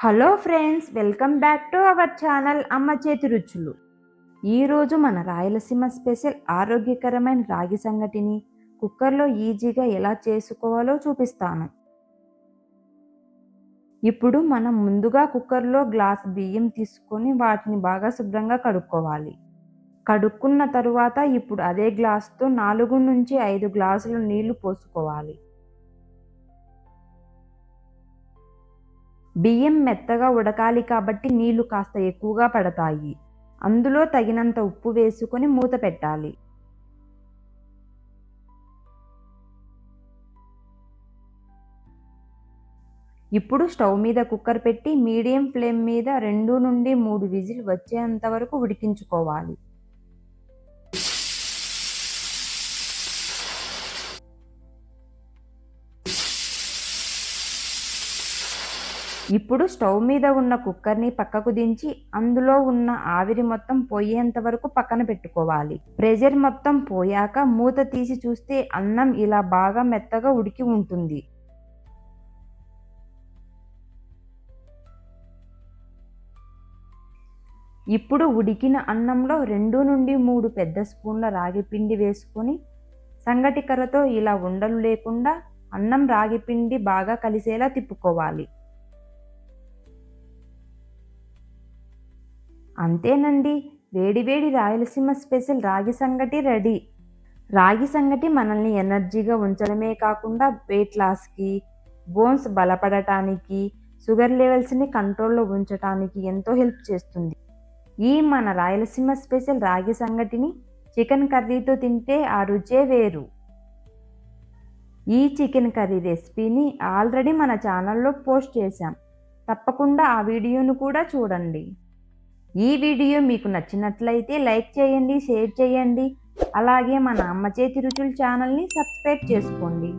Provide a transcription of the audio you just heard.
Hello friends, welcome back to our channel అమ్మ చేతి రుచులు. ఈరోజు మన రాయలసీమ స్పెషల్ ఆరోగ్యకరమైన రాగి సంగటిని కుక్కర్లో ఈజీగా ఎలా చేసుకోవాలో చూపిస్తాను. ఇప్పుడు మనం ముందుగా కుక్కర్లో గ్లాస్ బియ్యం తీసుకొని వాటిని బాగా శుభ్రంగా కడుక్కోవాలి. కడుక్కున్న తరువాత ఇప్పుడు అదే గ్లాస్తో 4 నుంచి 5 గ్లాసులు నీళ్లు పోసుకోవాలి. బియ్యం మెత్తగా ఉడకాలి కాబట్టి నీళ్లు కాస్త ఎక్కువగా పడతాయి. అందులో తగినంత ఉప్పు వేసుకొని మూత పెట్టాలి. ఇప్పుడు స్టవ్ మీద కుక్కర్ పెట్టి మీడియం ఫ్లేమ్ మీద 2 నుండి 3 విజిల్ వచ్చేంత వరకు ఉడికించుకోవాలి. ఇప్పుడు స్టవ్ మీద ఉన్న కుక్కర్ని పక్కకు దించి అందులో ఉన్న ఆవిరి మొత్తం పోయేంత వరకు పక్కన పెట్టుకోవాలి. ప్రెషర్ మొత్తం పోయాక మూత తీసి చూస్తే అన్నం ఇలా బాగా మెత్తగా ఉడికి ఉంటుంది. ఇప్పుడు ఉడికిన అన్నంలో 2 నుండి 3 పెద్ద స్పూన్ల రాగి పిండి వేసుకొని సంగటి కర్రతో ఇలా ఉండలు లేకుండా అన్నం రాగి పిండి బాగా కలిసేలా తిప్పుకోవాలి. అంతేనండి, వేడివేడి రాయలసీమ స్పెషల్ రాగి సంగటి రెడీ. రాగి సంగటి మనల్ని ఎనర్జీగా ఉంచడమే కాకుండా వెయిట్ లాస్కి, బోన్స్ బలపడటానికి, షుగర్ లెవెల్స్ని కంట్రోల్లో ఉంచడానికి ఎంతో హెల్ప్ చేస్తుంది. ఈ మన రాయలసీమ స్పెషల్ రాగి సంగటిని చికెన్ కర్రీతో తింటే ఆ రుచే వేరు. ఈ చికెన్ కర్రీ రెసిపీని ఆల్రెడీ మన ఛానల్లో పోస్ట్ చేశాం. తప్పకుండా ఆ వీడియోను కూడా చూడండి. ఈ వీడియో మీకు నచ్చినట్లయితే లైక్ చేయండి, షేర్ చేయండి. అలాగే మన అమ్మ చేతి రుచులు ఛానల్ని సబ్స్క్రైబ్ చేసుకోండి.